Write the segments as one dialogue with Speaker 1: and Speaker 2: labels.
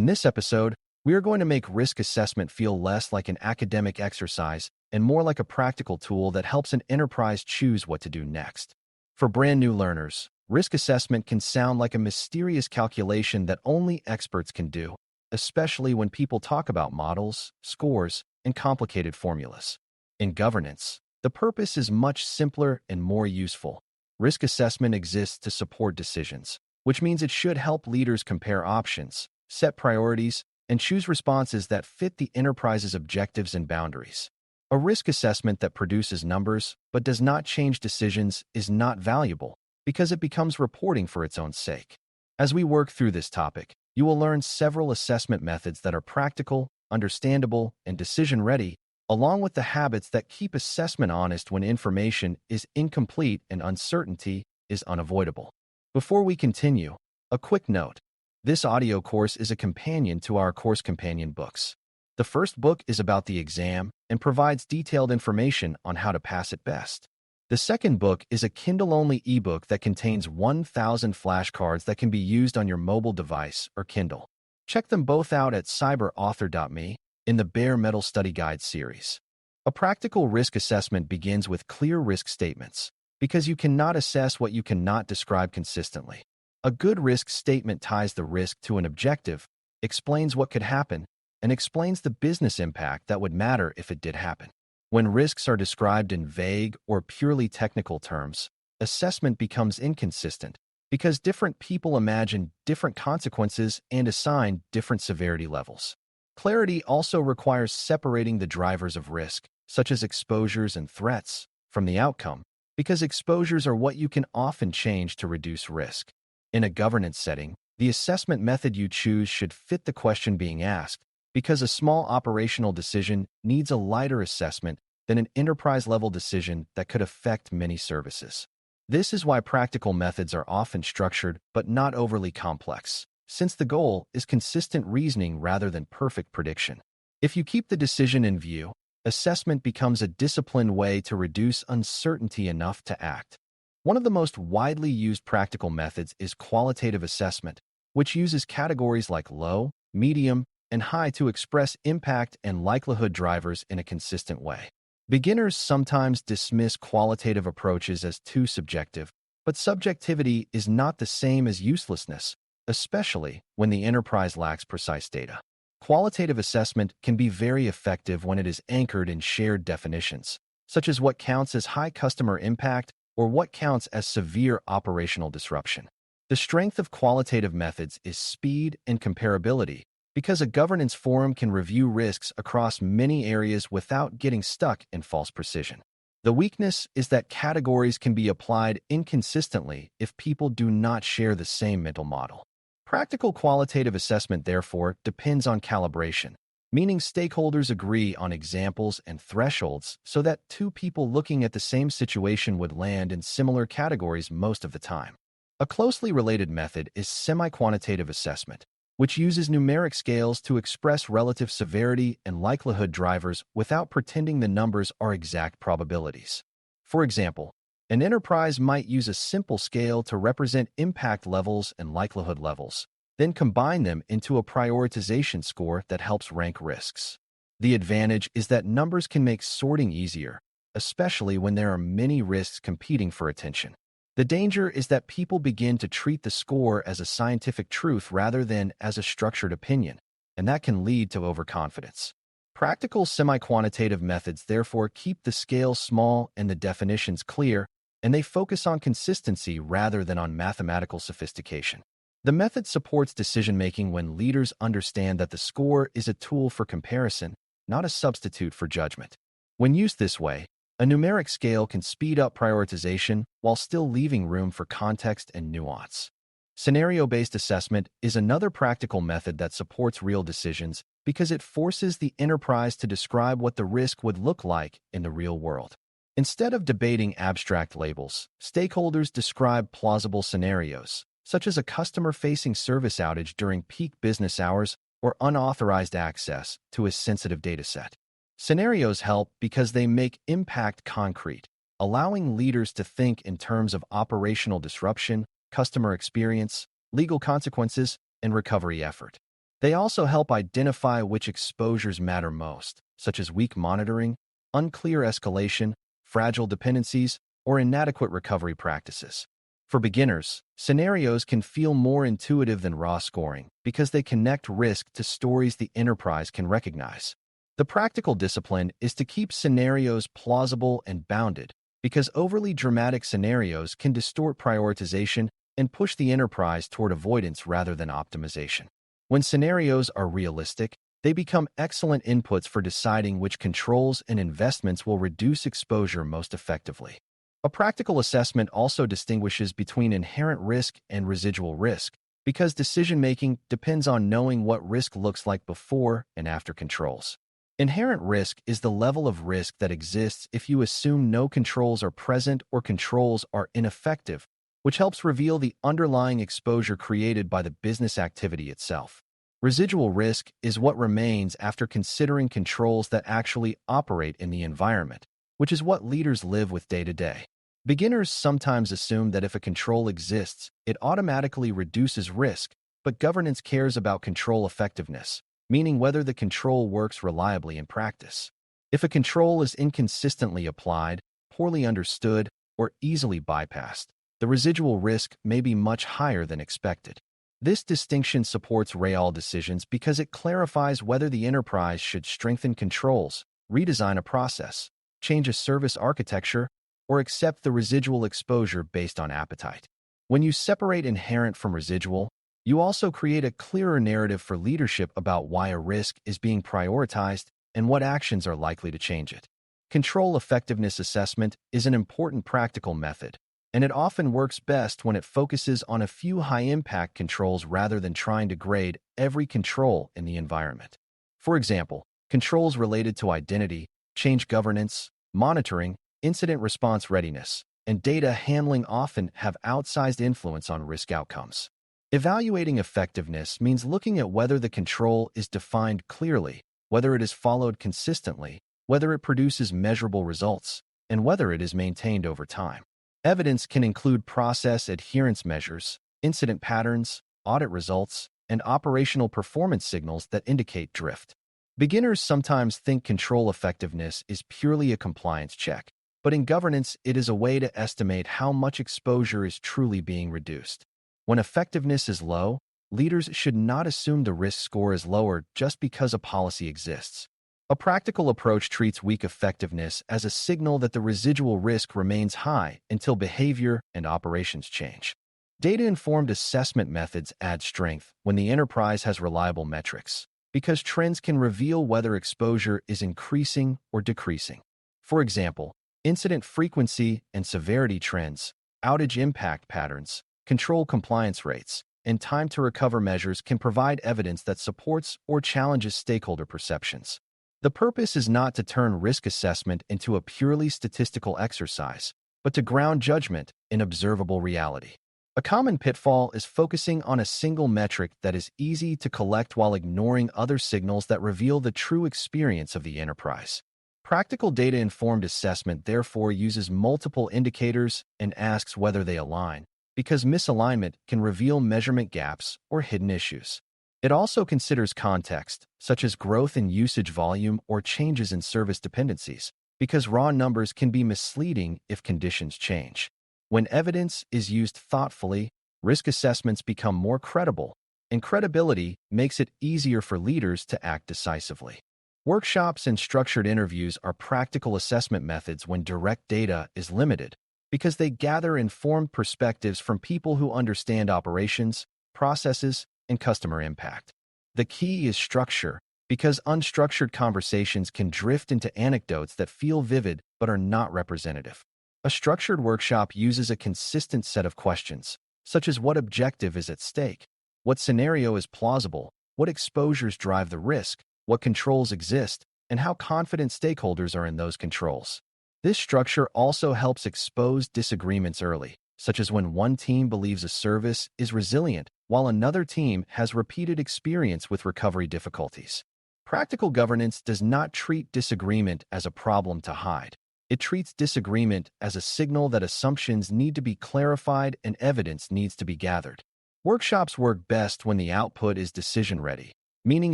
Speaker 1: In this episode, we are going to make risk assessment feel less like an academic exercise and more like a practical tool that helps an enterprise choose what to do next. For brand new learners, risk assessment can sound like a mysterious calculation that only experts can do, especially when people talk about models, scores, and complicated formulas. In governance, the purpose is much simpler and more useful. Risk assessment exists to support decisions, which means it should help leaders compare options, set priorities, and choose responses that fit the enterprise's objectives and boundaries. A risk assessment that produces numbers but does not change decisions is not valuable because it becomes reporting for its own sake. As we work through this topic, you will learn several assessment methods that are practical, understandable, and decision-ready, along with the habits that keep assessment honest when information is incomplete and uncertainty is unavoidable. Before we continue, a quick note. This audio course is a companion to our course companion books. The first book is about the exam and provides detailed information on how to pass it best. The second book is a Kindle-only ebook that contains 1,000 flashcards that can be used on your mobile device or Kindle. Check them both out at cyber.author.me in the Bare Metal Study Guide series. A practical risk assessment begins with clear risk statements, because you cannot assess what you cannot describe consistently. A good risk statement ties the risk to an objective, explains what could happen, and explains the business impact that would matter if it did happen. When risks are described in vague or purely technical terms, assessment becomes inconsistent because different people imagine different consequences and assign different severity levels. Clarity also requires separating the drivers of risk, such as exposures and threats, from the outcome, because exposures are what you can often change to reduce risk. In a governance setting, the assessment method you choose should fit the question being asked, because a small operational decision needs a lighter assessment than an enterprise-level decision that could affect many services. This is why practical methods are often structured but not overly complex, since the goal is consistent reasoning rather than perfect prediction. If you keep the decision in view, assessment becomes a disciplined way to reduce uncertainty enough to act. One of the most widely used practical methods is qualitative assessment, which uses categories like low, medium, and high to express impact and likelihood drivers in a consistent way. Beginners sometimes dismiss qualitative approaches as too subjective, but subjectivity is not the same as uselessness, especially when the enterprise lacks precise data. Qualitative assessment can be very effective when it is anchored in shared definitions, such as what counts as high customer impact or what counts as severe operational disruption. The strength of qualitative methods is speed and comparability, because a governance forum can review risks across many areas without getting stuck in false precision. The weakness is that categories can be applied inconsistently if people do not share the same mental model. Practical qualitative assessment, therefore, depends on calibration, meaning stakeholders agree on examples and thresholds so that two people looking at the same situation would land in similar categories most of the time. A closely related method is semi-quantitative assessment, which uses numeric scales to express relative severity and likelihood drivers without pretending the numbers are exact probabilities. For example, an enterprise might use a simple scale to represent impact levels and likelihood levels, then combine them into a prioritization score that helps rank risks. The advantage is that numbers can make sorting easier, especially when there are many risks competing for attention. The danger is that people begin to treat the score as a scientific truth rather than as a structured opinion, and that can lead to overconfidence. Practical semi-quantitative methods therefore keep the scale small and the definitions clear, and they focus on consistency rather than on mathematical sophistication. The method supports decision-making when leaders understand that the score is a tool for comparison, not a substitute for judgment. When used this way, a numeric scale can speed up prioritization while still leaving room for context and nuance. Scenario-based assessment is another practical method that supports real decisions because it forces the enterprise to describe what the risk would look like in the real world. Instead of debating abstract labels, stakeholders describe plausible scenarios, such as a customer-facing service outage during peak business hours or unauthorized access to a sensitive dataset. Scenarios help because they make impact concrete, allowing leaders to think in terms of operational disruption, customer experience, legal consequences, and recovery effort. They also help identify which exposures matter most, such as weak monitoring, unclear escalation, fragile dependencies, or inadequate recovery practices. For beginners, scenarios can feel more intuitive than raw scoring because they connect risk to stories the enterprise can recognize. The practical discipline is to keep scenarios plausible and bounded because overly dramatic scenarios can distort prioritization and push the enterprise toward avoidance rather than optimization. When scenarios are realistic, they become excellent inputs for deciding which controls and investments will reduce exposure most effectively. A practical assessment also distinguishes between inherent risk and residual risk because decision-making depends on knowing what risk looks like before and after controls. Inherent risk is the level of risk that exists if you assume no controls are present or controls are ineffective, which helps reveal the underlying exposure created by the business activity itself. Residual risk is what remains after considering controls that actually operate in the environment, which is what leaders live with day to day. Beginners sometimes assume that if a control exists, it automatically reduces risk, but governance cares about control effectiveness, meaning whether the control works reliably in practice. If a control is inconsistently applied, poorly understood, or easily bypassed, the residual risk may be much higher than expected. This distinction supports RAIL decisions because it clarifies whether the enterprise should strengthen controls, redesign a process, change a service architecture, or accept the residual exposure based on appetite. When you separate inherent from residual, you also create a clearer narrative for leadership about why a risk is being prioritized and what actions are likely to change it. Control effectiveness assessment is an important practical method, and it often works best when it focuses on a few high-impact controls rather than trying to grade every control in the environment. For example, controls related to identity, change governance, monitoring, incident response readiness, and data handling often have outsized influence on risk outcomes. Evaluating effectiveness means looking at whether the control is defined clearly, whether it is followed consistently, whether it produces measurable results, and whether it is maintained over time. Evidence can include process adherence measures, incident patterns, audit results, and operational performance signals that indicate drift. Beginners sometimes think control effectiveness is purely a compliance check, but in governance, it is a way to estimate how much exposure is truly being reduced. When effectiveness is low, leaders should not assume the risk score is lower just because a policy exists. A practical approach treats weak effectiveness as a signal that the residual risk remains high until behavior and operations change. Data-informed assessment methods add strength when the enterprise has reliable metrics, because trends can reveal whether exposure is increasing or decreasing. For example, incident frequency and severity trends, outage impact patterns, control compliance rates, and time to recover measures can provide evidence that supports or challenges stakeholder perceptions. The purpose is not to turn risk assessment into a purely statistical exercise, but to ground judgment in observable reality. A common pitfall is focusing on a single metric that is easy to collect while ignoring other signals that reveal the true experience of the enterprise. Practical data-informed assessment therefore uses multiple indicators and asks whether they align, because misalignment can reveal measurement gaps or hidden issues. It also considers context, such as growth in usage volume or changes in service dependencies, because raw numbers can be misleading if conditions change. When evidence is used thoughtfully, risk assessments become more credible, and credibility makes it easier for leaders to act decisively. Workshops and structured interviews are practical assessment methods when direct data is limited, because they gather informed perspectives from people who understand operations, processes, and customer impact. The key is structure, because unstructured conversations can drift into anecdotes that feel vivid but are not representative. A structured workshop uses a consistent set of questions, such as what objective is at stake, what scenario is plausible, what exposures drive the risk, what controls exist, and how confident stakeholders are in those controls. This structure also helps expose disagreements early, such as when one team believes a service is resilient while another team has repeated experience with recovery difficulties. Practical governance does not treat disagreement as a problem to hide. It treats disagreement as a signal that assumptions need to be clarified and evidence needs to be gathered. Workshops work best when the output is decision-ready, meaning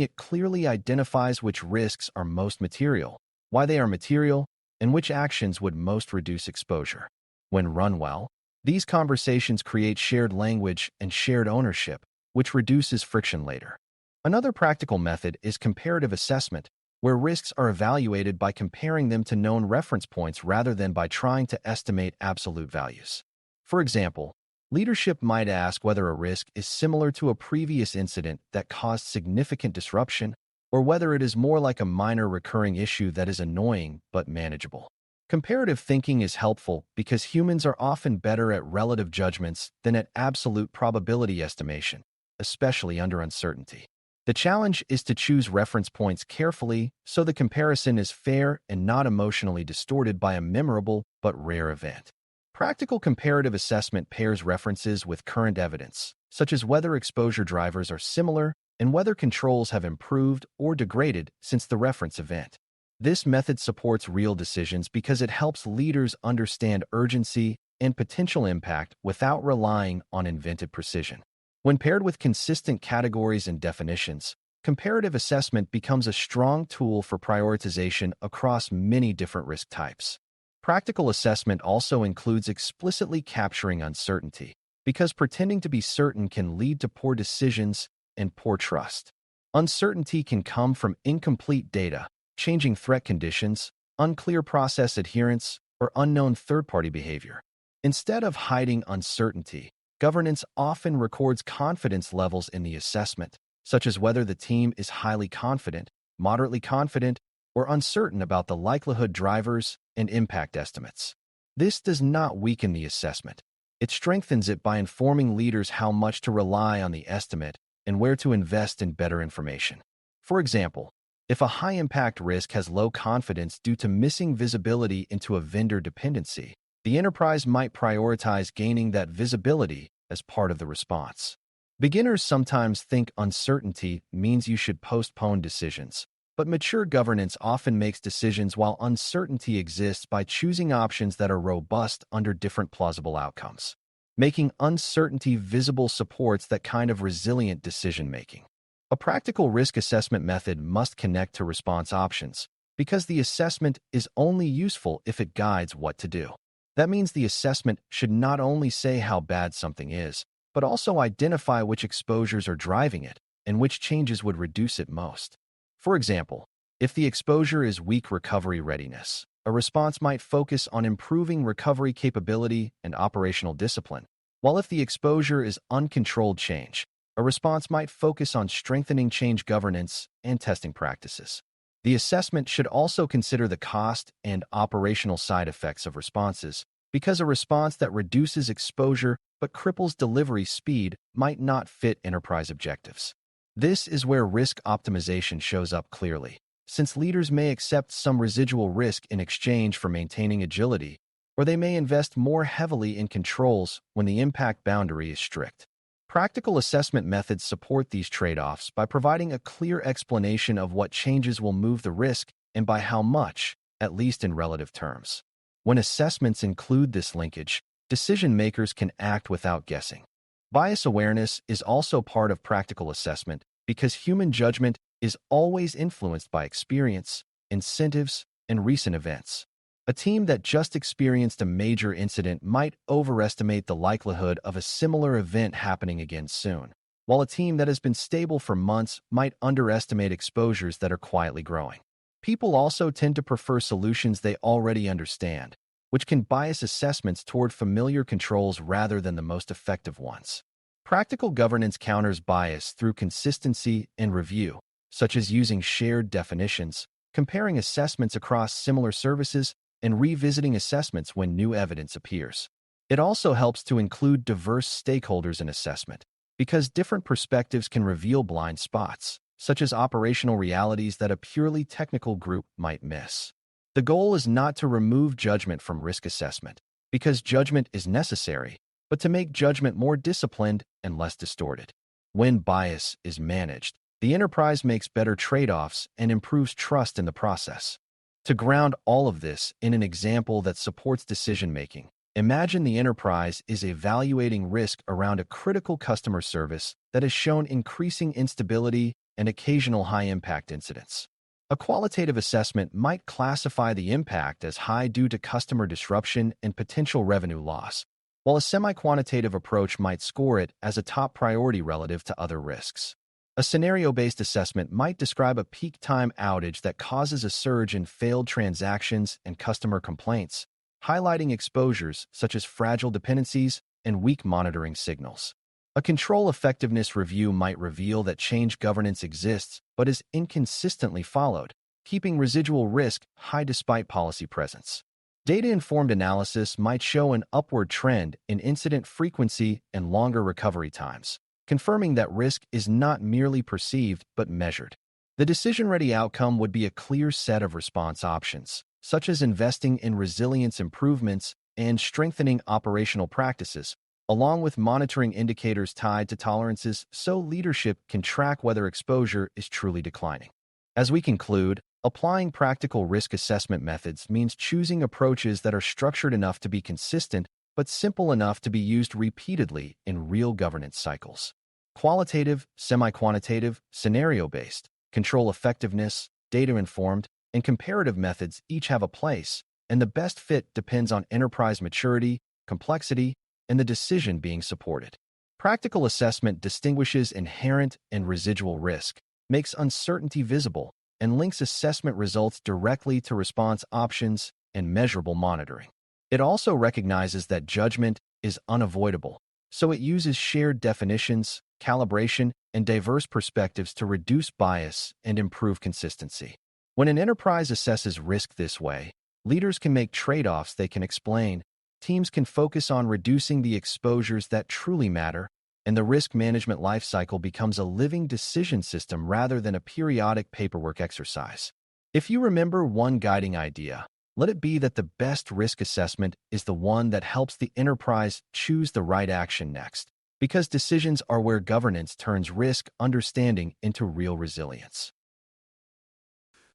Speaker 1: it clearly identifies which risks are most material, why they are material, and which actions would most reduce exposure. When run well, these conversations create shared language and shared ownership, which reduces friction later. Another practical method is comparative assessment, where risks are evaluated by comparing them to known reference points rather than by trying to estimate absolute values. For example, leadership might ask whether a risk is similar to a previous incident that caused significant disruption, or whether it is more like a minor recurring issue that is annoying but manageable. Comparative thinking is helpful because humans are often better at relative judgments than at absolute probability estimation, especially under uncertainty. The challenge is to choose reference points carefully so the comparison is fair and not emotionally distorted by a memorable but rare event. Practical comparative assessment pairs references with current evidence, such as whether exposure drivers are similar and whether controls have improved or degraded since the reference event. This method supports real decisions because it helps leaders understand urgency and potential impact without relying on invented precision. When paired with consistent categories and definitions, comparative assessment becomes a strong tool for prioritization across many different risk types. Practical assessment also includes explicitly capturing uncertainty, because pretending to be certain can lead to poor decisions and poor trust. Uncertainty can come from incomplete data, changing threat conditions, unclear process adherence, or unknown third-party behavior. Instead of hiding uncertainty, governance often records confidence levels in the assessment, such as whether the team is highly confident, moderately confident, or uncertain about the likelihood drivers and impact estimates. This does not weaken the assessment. It strengthens it by informing leaders how much to rely on the estimate and where to invest in better information. For example, if a high-impact risk has low confidence due to missing visibility into a vendor dependency, the enterprise might prioritize gaining that visibility as part of the response. Beginners sometimes think uncertainty means you should postpone decisions, but mature governance often makes decisions while uncertainty exists by choosing options that are robust under different plausible outcomes. Making uncertainty visible supports that kind of resilient decision-making. A practical risk assessment method must connect to response options, because the assessment is only useful if it guides what to do. That means the assessment should not only say how bad something is, but also identify which exposures are driving it and which changes would reduce it most. For example, if the exposure is weak recovery readiness, a response might focus on improving recovery capability and operational discipline, while if the exposure is uncontrolled change, a response might focus on strengthening change governance and testing practices. The assessment should also consider the cost and operational side effects of responses, because a response that reduces exposure but cripples delivery speed might not fit enterprise objectives. This is where risk optimization shows up clearly, since leaders may accept some residual risk in exchange for maintaining agility, or they may invest more heavily in controls when the impact boundary is strict. Practical assessment methods support these trade-offs by providing a clear explanation of what changes will move the risk and by how much, at least in relative terms. When assessments include this linkage, decision-makers can act without guessing. Bias awareness is also part of practical assessment because human judgment is always influenced by experience, incentives, and recent events. A team that just experienced a major incident might overestimate the likelihood of a similar event happening again soon, while a team that has been stable for months might underestimate exposures that are quietly growing. People also tend to prefer solutions they already understand, which can bias assessments toward familiar controls rather than the most effective ones. Practical governance counters bias through consistency and review, such as using shared definitions, comparing assessments across similar services, and revisiting assessments when new evidence appears. It also helps to include diverse stakeholders in assessment, because different perspectives can reveal blind spots, such as operational realities that a purely technical group might miss. The goal is not to remove judgment from risk assessment, because judgment is necessary, but to make judgment more disciplined and less distorted. When bias is managed, the enterprise makes better trade-offs and improves trust in the process. To ground all of this in an example that supports decision-making, imagine the enterprise is evaluating risk around a critical customer service that has shown increasing instability and occasional high-impact incidents. A qualitative assessment might classify the impact as high due to customer disruption and potential revenue loss, while a semi-quantitative approach might score it as a top priority relative to other risks. A scenario-based assessment might describe a peak time outage that causes a surge in failed transactions and customer complaints, highlighting exposures such as fragile dependencies and weak monitoring signals. A control effectiveness review might reveal that change governance exists but is inconsistently followed, keeping residual risk high despite policy presence. Data-informed analysis might show an upward trend in incident frequency and longer recovery times, confirming that risk is not merely perceived but measured. The decision-ready outcome would be a clear set of response options, such as investing in resilience improvements and strengthening operational practices, along with monitoring indicators tied to tolerances so leadership can track whether exposure is truly declining. As we conclude, applying practical risk assessment methods means choosing approaches that are structured enough to be consistent but simple enough to be used repeatedly in real governance cycles. Qualitative, semi-quantitative, scenario-based, control effectiveness, data-informed, and comparative methods each have a place, and the best fit depends on enterprise maturity, complexity, and the decision being supported. Practical assessment distinguishes inherent and residual risk, makes uncertainty visible, and links assessment results directly to response options and measurable monitoring. It also recognizes that judgment is unavoidable, so it uses shared definitions, calibration, and diverse perspectives to reduce bias and improve consistency. When an enterprise assesses risk this way, leaders can make trade-offs they can explain, teams can focus on reducing the exposures that truly matter, and the risk management lifecycle becomes a living decision system rather than a periodic paperwork exercise. If you remember one guiding idea, let it be that the best risk assessment is the one that helps the enterprise choose the right action next, because decisions are where governance turns risk understanding into real resilience.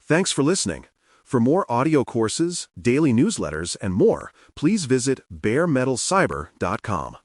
Speaker 2: Thanks for listening. For more audio courses, daily newsletters, and more, please visit DailyCyber.News.